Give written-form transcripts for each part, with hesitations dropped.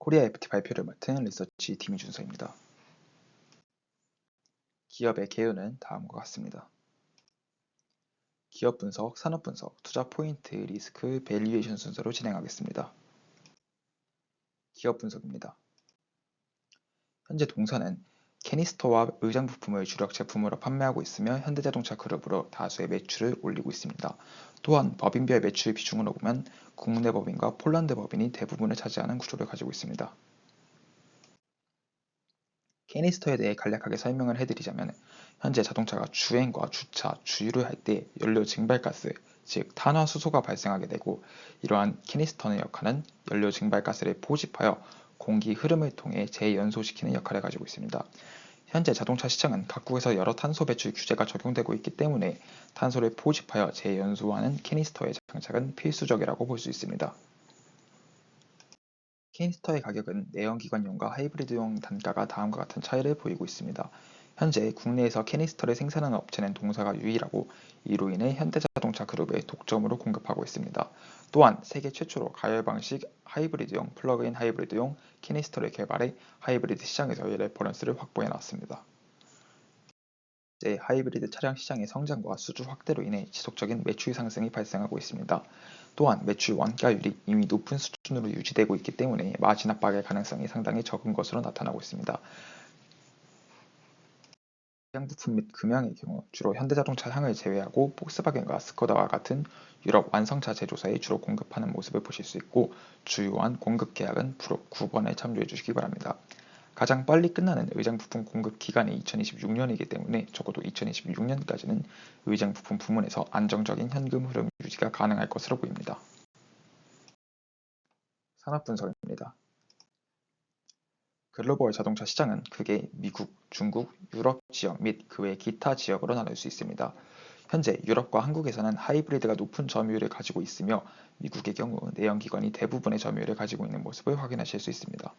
코리아 FT 발표를 맡은 리서치 팀 준서입니다. 기업의 개요는 다음과 같습니다. 기업 분석, 산업 분석, 투자 포인트, 리스크, 밸류에이션 순서로 진행하겠습니다. 기업 분석입니다. 현재 동사는 캐니스터와 의장 부품을 주력 제품으로 판매하고 있으며 현대자동차 그룹으로 다수의 매출을 올리고 있습니다. 또한 법인별 매출 비중으로 보면 국내 법인과 폴란드 법인이 대부분을 차지하는 구조를 가지고 있습니다. 캐니스터에 대해 간략하게 설명을 해드리자면 현재 자동차가 주행과 주차, 주유를 할 때 연료 증발가스, 즉 탄화수소가 발생하게 되고 이러한 캐니스터의 역할은 연료 증발가스를 포집하여 공기 흐름을 통해 재연소시키는 역할을 가지고 있습니다. 현재 자동차 시장은 각국에서 여러 탄소 배출 규제가 적용되고 있기 때문에 탄소를 포집하여 재연소하는 캐니스터의 장착은 필수적이라고 볼 수 있습니다. 캐니스터의 가격은 내연기관용과 하이브리드용 단가가 다음과 같은 차이를 보이고 있습니다. 현재 국내에서 캐니스터를 생산하는 업체는 동사가 유일하고 이로 인해 현대자동차 그룹에 독점으로 공급하고 있습니다. 또한 세계 최초로 가열 방식 하이브리드용, 플러그인 하이브리드용 캐니스터를 개발해 하이브리드 시장에서의 레퍼런스를 확보해 놨습니다. 현재 하이브리드 차량 시장의 성장과 수주 확대로 인해 지속적인 매출 상승이 발생하고 있습니다. 또한 매출 원가율이 이미 높은 수준으로 유지되고 있기 때문에 마진 압박의 가능성이 상당히 적은 것으로 나타나고 있습니다. 해양 부품 및 금형의 경우 주로 현대자동차 향을 제외하고 폭스바겐과 스코다와 같은 유럽 완성차 제조사에 주로 공급하는 모습을 보실 수 있고 주요한 공급 계약은 부록 9번에 참조해 주시기 바랍니다. 가장 빨리 끝나는 의장 부품 공급 기간이 2026년이기 때문에 적어도 2026년까지는 의장 부품 부문에서 안정적인 현금 흐름 유지가 가능할 것으로 보입니다. 산업 분석입니다. 글로벌 자동차 시장은 크게 미국, 중국, 유럽 지역 및 그 외 기타 지역으로 나눌 수 있습니다. 현재 유럽과 한국에서는 하이브리드가 높은 점유율을 가지고 있으며 미국의 경우 내연기관이 대부분의 점유율을 가지고 있는 모습을 확인하실 수 있습니다.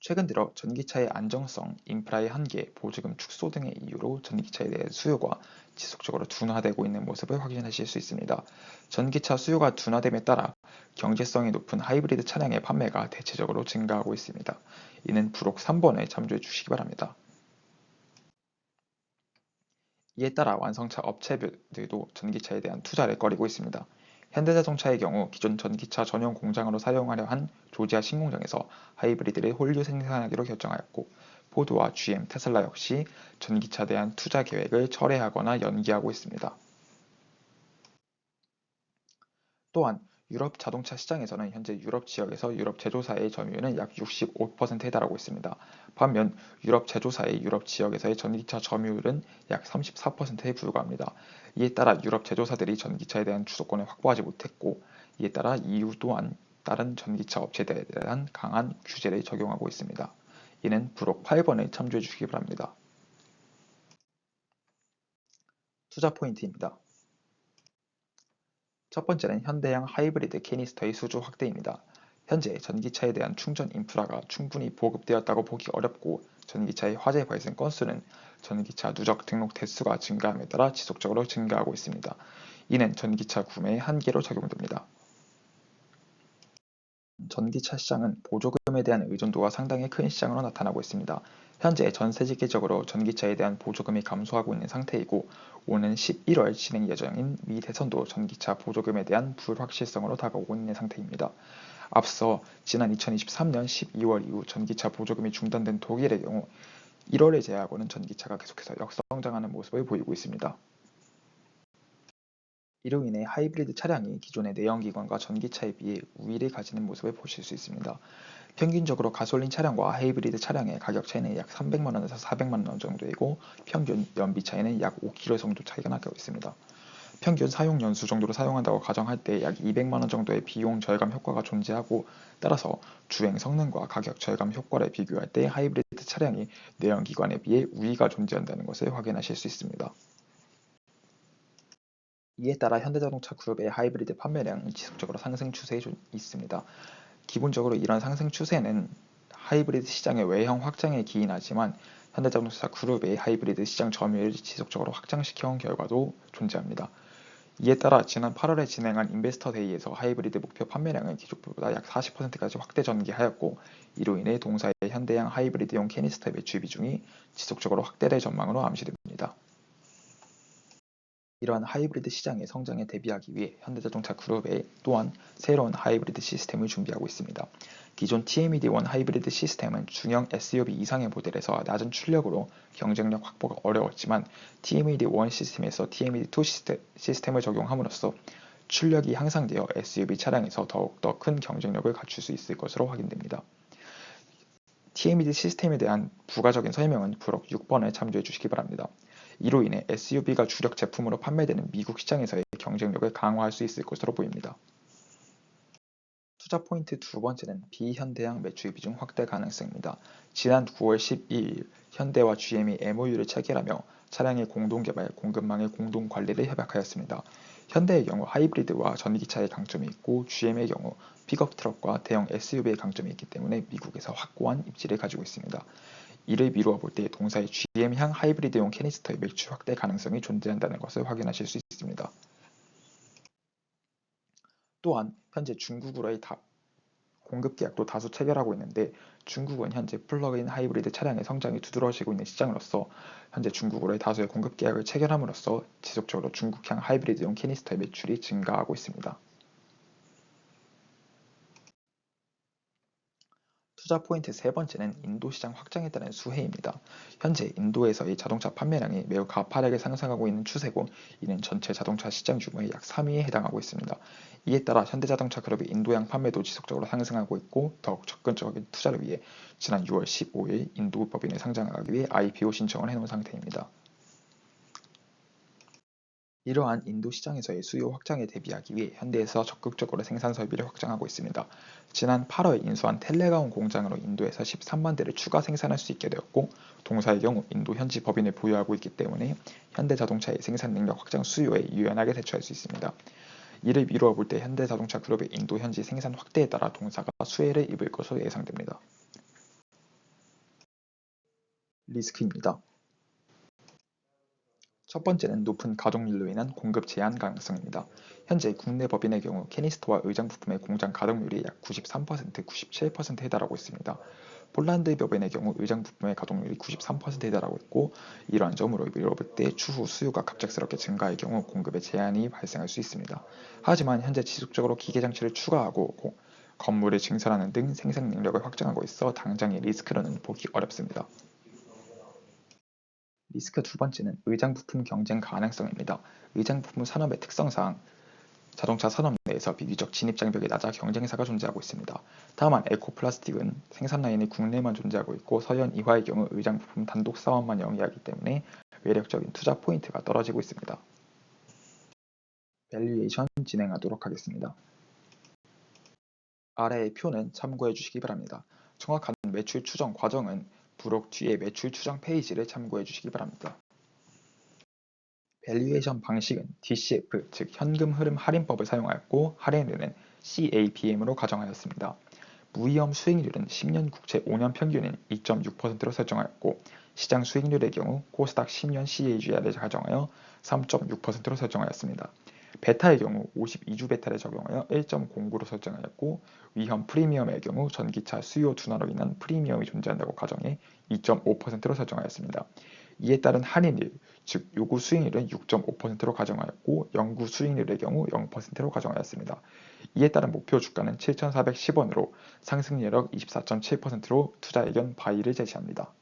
최근 들어 전기차의 안정성, 인프라의 한계, 보조금 축소 등의 이유로 전기차에 대한 수요가 지속적으로 둔화되고 있는 모습을 확인하실 수 있습니다. 전기차 수요가 둔화됨에 따라 경제성이 높은 하이브리드 차량의 판매가 대체적으로 증가하고 있습니다. 이는 부록 3번에 참조해 주시기 바랍니다. 이에 따라 완성차 업체들도 전기차에 대한 투자를 꺼리고 있습니다. 현대자동차의 경우 기존 전기차 전용 공장으로 사용하려 한 조지아 신공장에서 하이브리드를 홀류 생산하기로 결정하였고 포드와 GM, 테슬라 역시 전기차에 대한 투자 계획을 철회하거나 연기하고 있습니다. 또한 유럽 자동차 시장에서는 현재 유럽 지역에서 유럽 제조사의 점유율은 약 65%에 달하고 있습니다. 반면 유럽 제조사의 유럽 지역에서의 전기차 점유율은 약 34%에 불과합니다. 이에 따라 유럽 제조사들이 전기차에 대한 주도권을 확보하지 못했고 이에 따라 EU 또한 다른 전기차 업체들에 대한 강한 규제를 적용하고 있습니다. 이는 부록 8번을 참조해 주시기 바랍니다. 투자 포인트입니다. 첫 번째는 현대형 하이브리드 캐니스터의 수주 확대입니다. 현재 전기차에 대한 충전 인프라가 충분히 보급되었다고 보기 어렵고 전기차의 화재 발생 건수는 전기차 누적 등록 대수가 증가함에 따라 지속적으로 증가하고 있습니다. 이는 전기차 구매의 한계로 적용됩니다. 전기차 시장은 보조금에 대한 의존도가 상당히 큰 시장으로 나타나고 있습니다. 현재 전 세계적으로 전기차에 대한 보조금이 감소하고 있는 상태이고 오는 11월 진행 예정인 미 대선도 전기차 보조금에 대한 불확실성으로 다가오고 있는 상태입니다. 앞서 지난 2023년 12월 이후 전기차 보조금이 중단된 독일의 경우 1월을 제외하고는 전기차가 계속해서 역성장하는 모습을 보이고 있습니다. 이로 인해 하이브리드 차량이 기존의 내연기관과 전기차에 비해 우위를 가지는 모습을 보실 수 있습니다. 평균적으로 가솔린 차량과 하이브리드 차량의 가격 차이는 약 300만원에서 400만원 정도이고 평균 연비 차이는 약 5km 정도 차이가 나고 있습니다. 평균 사용 연수 정도로 사용한다고 가정할 때 약 200만원 정도의 비용 절감 효과가 존재하고 따라서 주행 성능과 가격 절감 효과를 비교할 때 하이브리드 차량이 내연기관에 비해 우위가 존재한다는 것을 확인하실 수 있습니다. 이에 따라 현대자동차 그룹의 하이브리드 판매량은 지속적으로 상승 추세에 있습니다. 기본적으로 이런 상승 추세는 하이브리드 시장의 외형 확장에 기인하지만 현대자동차 그룹의 하이브리드 시장 점유율을 지속적으로 확장시켜온 결과도 존재합니다. 이에 따라 지난 8월에 진행한 인베스터 데이에서 하이브리드 목표 판매량은 기존보다 약 40%까지 확대 전개하였고, 이로 인해 동사의 현대양 하이브리드용 캐니스터 매출 비중이 지속적으로 확대될 전망으로 암시됩니다. 이러한 하이브리드 시장의 성장에 대비하기 위해 현대자동차 그룹에 또한 새로운 하이브리드 시스템을 준비하고 있습니다. 기존 TMED1 하이브리드 시스템은 중형 SUV 이상의 모델에서 낮은 출력으로 경쟁력 확보가 어려웠지만, TMED1 시스템에서 TMED2 시스템을 적용함으로써 출력이 향상되어 SUV 차량에서 더욱더 큰 경쟁력을 갖출 수 있을 것으로 확인됩니다. TMED 시스템에 대한 부가적인 설명은 부록 6번을 참조해 주시기 바랍니다. 이로 인해 SUV가 주력 제품으로 판매되는 미국 시장에서의 경쟁력을 강화할 수 있을 것으로 보입니다. 투자 포인트 두 번째는 비현대양 매출 비중 확대 가능성입니다. 지난 9월 12일 현대와 GM이 MOU를 체결하며 차량의 공동개발, 공급망의 공동관리를 협약하였습니다. 현대의 경우 하이브리드와 전기차의 강점이 있고, GM의 경우 픽업 트럭과 대형 SUV의 강점이 있기 때문에 미국에서 확고한 입지를 가지고 있습니다. 이를 미루어 볼 때 동사의 GM향 하이브리드용 캐니스터의 매출 확대 가능성이 존재한다는 것을 확인하실 수 있습니다. 또한 현재 중국으로의 공급 계약도 다수 체결하고 있는데, 중국은 현재 플러그인 하이브리드 차량의 성장이 두드러지고 있는 시장으로서 현재 중국으로의 다수의 공급 계약을 체결함으로써 지속적으로 중국향 하이브리드용 캐니스터의 매출이 증가하고 있습니다. 투자 포인트 세 번째는 인도 시장 확장에 따른 수혜입니다. 현재 인도에서의 자동차 판매량이 매우 가파르게 상승하고 있는 추세고, 이는 전체 자동차 시장 규모의 약 3위에 해당하고 있습니다. 이에 따라 현대자동차 그룹의 인도양 판매도 지속적으로 상승하고 있고, 더욱 접근적인 투자를 위해 지난 6월 15일 인도 법인에 상장하기 위해 IPO 신청을 해놓은 상태입니다. 이러한 인도 시장에서의 수요 확장에 대비하기 위해 현대에서 적극적으로 생산 설비를 확장하고 있습니다. 지난 8월 인수한 텔레가온 공장으로 인도에서 13만 대를 추가 생산할 수 있게 되었고, 동사의 경우 인도 현지 법인을 보유하고 있기 때문에 현대자동차의 생산 능력 확장 수요에 유연하게 대처할 수 있습니다. 이를 미루어 볼 때 현대자동차 그룹의 인도 현지 생산 확대에 따라 동사가 수혜를 입을 것으로 예상됩니다. 리스크입니다. 첫 번째는 높은 가동률로 인한 공급 제한 가능성입니다. 현재 국내 법인의 경우 캐니스터와 의장 부품의 공장 가동률이 약 93%, 97%에 달하고 있습니다. 폴란드 법인의 경우 의장 부품의 가동률이 93%에 달하고 있고, 이러한 점으로 미뤄볼 때 추후 수요가 갑작스럽게 증가할 경우 공급에 제한이 발생할 수 있습니다. 하지만 현재 지속적으로 기계 장치를 추가하고 건물을 증설하는 등 생산 능력을 확장하고 있어 당장의 리스크로는 보기 어렵습니다. 리스크 두 번째는 의장 부품 경쟁 가능성입니다. 의장 부품 산업의 특성상 자동차 산업 내에서 비교적 진입 장벽이 낮아 경쟁사가 존재하고 있습니다. 다만 에코플라스틱은 생산 라인이 국내에만 존재하고 있고, 서현 이화의 경우 의장 부품 단독 사업만 영위하기 때문에 매력적인 투자 포인트가 떨어지고 있습니다. 밸류에이션 진행하도록 하겠습니다. 아래의 표는 참고해 주시기 바랍니다. 정확한 매출 추정 과정은 부록 뒤의 매출 추정 페이지를 참고해 주시기 바랍니다. 밸류에이션 방식은 DCF, 즉 현금 흐름 할인법을 사용하였고, 할인율은 CAPM으로 가정하였습니다. 무위험 수익률은 10년 국채 5년 평균인 2.6%로 설정하였고, 시장 수익률의 경우 코스닥 10년 CAGR을 가정하여 3.6%로 설정하였습니다. 베타의 경우 52주 베타를 적용하여 1.09로 설정하였고, 위험 프리미엄의 경우 전기차 수요 둔화로 인한 프리미엄이 존재한다고 가정해 2.5%로 설정하였습니다. 이에 따른 할인율, 즉 요구 수익률은 6.5%로 가정하였고, 영구 수익률의 경우 0%로 가정하였습니다. 이에 따른 목표 주가는 7,410원으로 상승 여력 24.7%로 투자 의견 바이를 제시합니다.